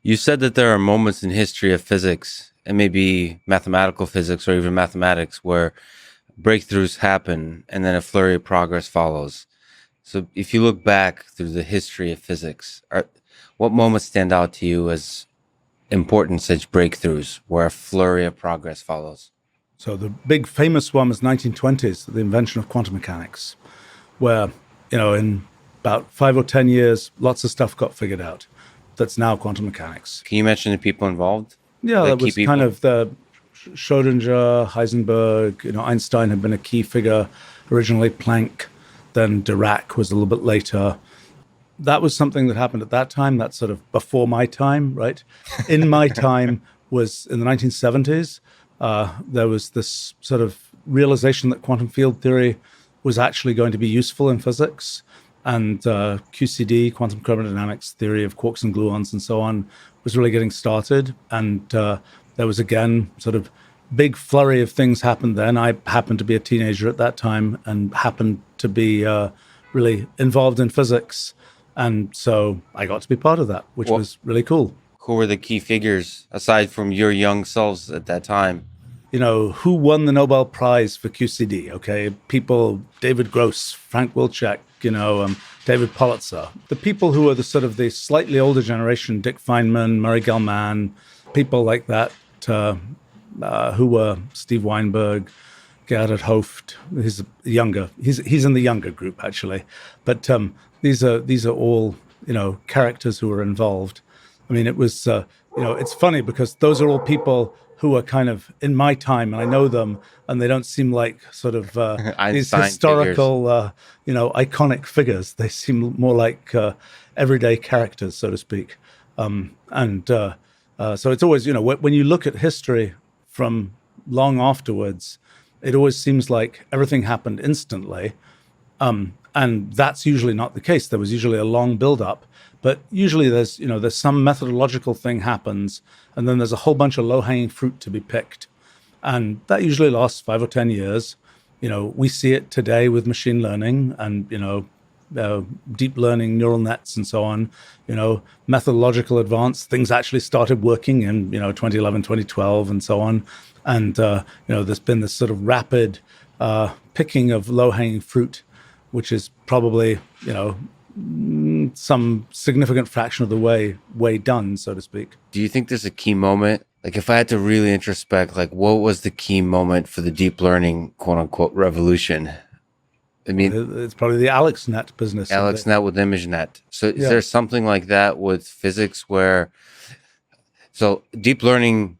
You said that there are moments in history of physics and maybe mathematical physics or even mathematics where breakthroughs happen and then a flurry of progress follows. So if you look back through the history of physics, what moments stand out to you as important such breakthroughs where a flurry of progress follows? So the big famous one was 1920s, the invention of quantum mechanics, where, in about 5 or 10 years, lots of stuff got figured out that's now quantum mechanics. Can you mention the people involved? Yeah, The that key was kind people? of the Schrodinger, Heisenberg, Einstein had been a key figure, originally Planck, then Dirac was a little bit later. That was something that happened at that time. That's sort of before my time, right? In my time was in the 1970s. There was this sort of realization that quantum field theory was actually going to be useful in physics. And QCD, quantum chromodynamics theory of quarks and gluons and so on, was really getting started. And there was, again, sort of big flurry of things happened then. I happened to be a teenager at that time and happened to be really involved in physics. And so I got to be part of that, which Well, was really cool. who were the key figures aside from your young selves at that time? Who won the Nobel Prize for QCD? Okay, people, David Gross, Frank Wilczek, David Politzer. The people who are the sort of the slightly older generation, Dick Feynman, Murray Gell-Mann, people like that, who were Steve Weinberg, Gerhard Hooft. He's younger. He's in the younger group actually, but these are all characters who were involved. I mean, it was it's funny because those are all people who are kind of in my time, and I know them, and they don't seem like sort of these Einstein historical, iconic figures. They seem more like everyday characters, so to speak. So it's always, when you look at history from long afterwards, it always seems like everything happened instantly. And that's usually not the case. There was usually a long build-up, but usually there's some methodological thing happens, and then there's a whole bunch of low-hanging fruit to be picked, and that usually lasts 5 or 10 years. We see it today with machine learning and deep learning neural nets and so on. Methodological advance things actually started working in 2011, 2012, and so on. And there's been this sort of rapid picking of low-hanging fruit, which is probably, some significant fraction of the way done, so to speak. Do you think there's a key moment? Like if I had to really introspect, like what was the key moment for the deep learning, quote unquote, revolution? I mean, It's probably the AlexNet business. AlexNet with ImageNet. So is Yeah. there something like that with physics where, so deep learning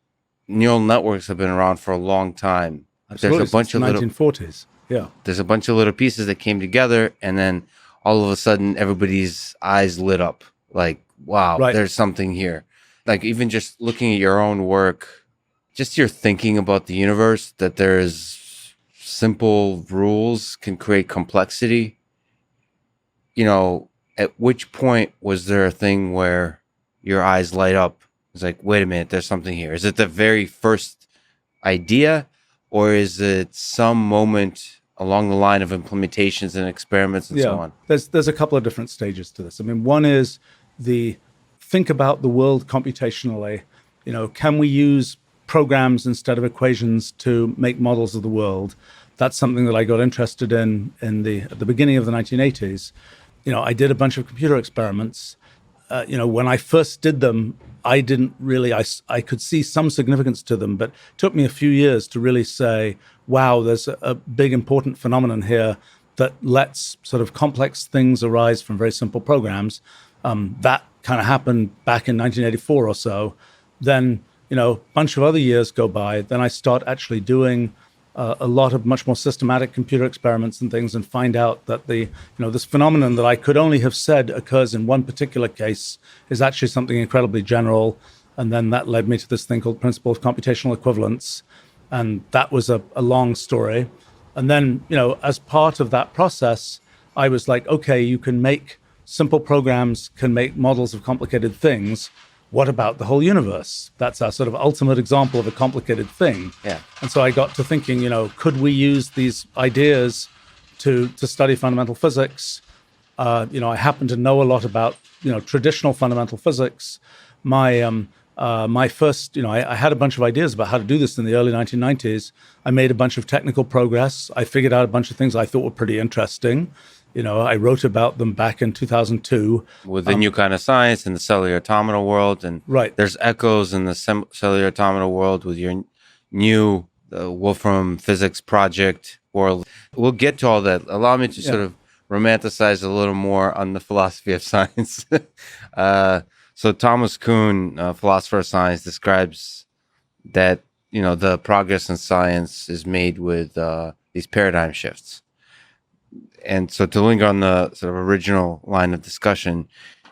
neural networks have been around for a long time. Absolutely. There's a bunch Since of the little 1940s. Yeah. there's a bunch of little pieces that came together, and then all of a sudden everybody's eyes lit up like, wow, Right. there's something here. Like even just looking at your own work, just your thinking about the universe, that there's simple rules can create complexity. At which point was there a thing where your eyes light up? It's like, wait a minute, there's something here. Is it the very first idea, or is it some moment along the line of implementations and experiments and so on? There's a couple of different stages to this. I mean, one is the think about the world computationally. Can we use programs instead of equations to make models of the world? That's something that I got interested in at the beginning of the 1980s. I did a bunch of computer experiments. When I first did them, I didn't really, I could see some significance to them, but it took me a few years to really say, wow, there's a big important phenomenon here that lets sort of complex things arise from very simple programs. That kind of happened back in 1984 or so. Then, a bunch of other years go by. Then I start actually doing a lot of much more systematic computer experiments and things, and find out that this phenomenon that I could only have said occurs in one particular case is actually something incredibly general. And then that led me to this thing called principle of computational equivalence. And that was a long story. And then, as part of that process, I was like, okay, you can make simple programs, can make models of complicated things. What about the whole universe? That's our sort of ultimate example of a complicated thing. Yeah. And so I got to thinking, could we use these ideas to study fundamental physics? I happen to know a lot about, traditional fundamental physics. my first, I had a bunch of ideas about how to do this in the early 1990s. I made a bunch of technical progress. I figured out a bunch of things I thought were pretty interesting. I wrote about them back in 2002. With the new kind of science in the cellular automata world, and Right. there's echoes in the cellular automata world with your new Wolfram physics project world. We'll get to all that. Allow me to sort of romanticize a little more on the philosophy of science. So Thomas Kuhn, philosopher of science, describes that the progress in science is made with these paradigm shifts. And so to linger on the sort of original line of discussion,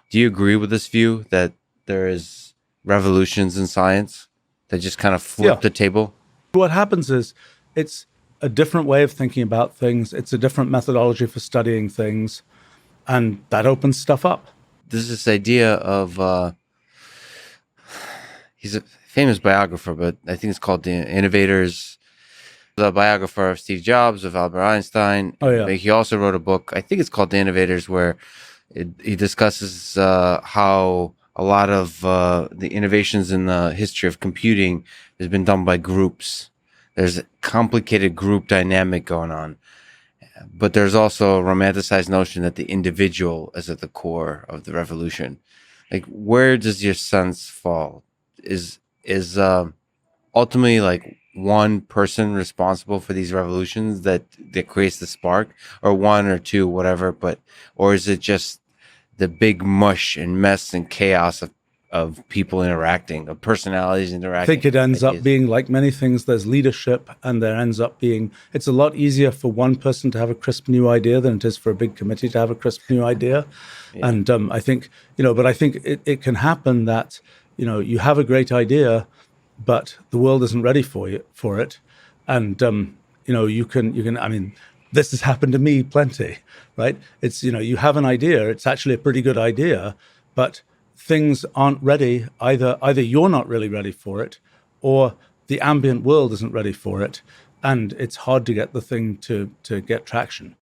do you agree with this view that there is revolutions in science that just kind of flip the table? What happens is it's a different way of thinking about things. It's a different methodology for studying things, and that opens stuff up. There's this idea of he's a famous biographer, but I think it's called the Innovators. The biographer of Steve Jobs, of Albert Einstein. Oh, yeah. He also wrote a book, I think it's called The Innovators, where he discusses how a lot of the innovations in the history of computing has been done by groups. There's a complicated group dynamic going on. But there's also a romanticized notion that the individual is at the core of the revolution. Like, where does your sense fall? Is ultimately like one person responsible for these revolutions that creates the spark, or one or two, whatever, or is it just the big mush and mess and chaos of people interacting, of personalities interacting? I think it ends up being like many things. There's leadership, and there ends up being, it's a lot easier for one person to have a crisp new idea than it is for a big committee to have a crisp new idea. Yeah. And I think, but I think it can happen that, you have a great idea, but the world isn't ready for it. And, you can, I mean, this has happened to me plenty, right? It's, you have an idea, it's actually a pretty good idea, but things aren't ready. Either you're not really ready for it, or the ambient world isn't ready for it. And it's hard to get the thing to get traction.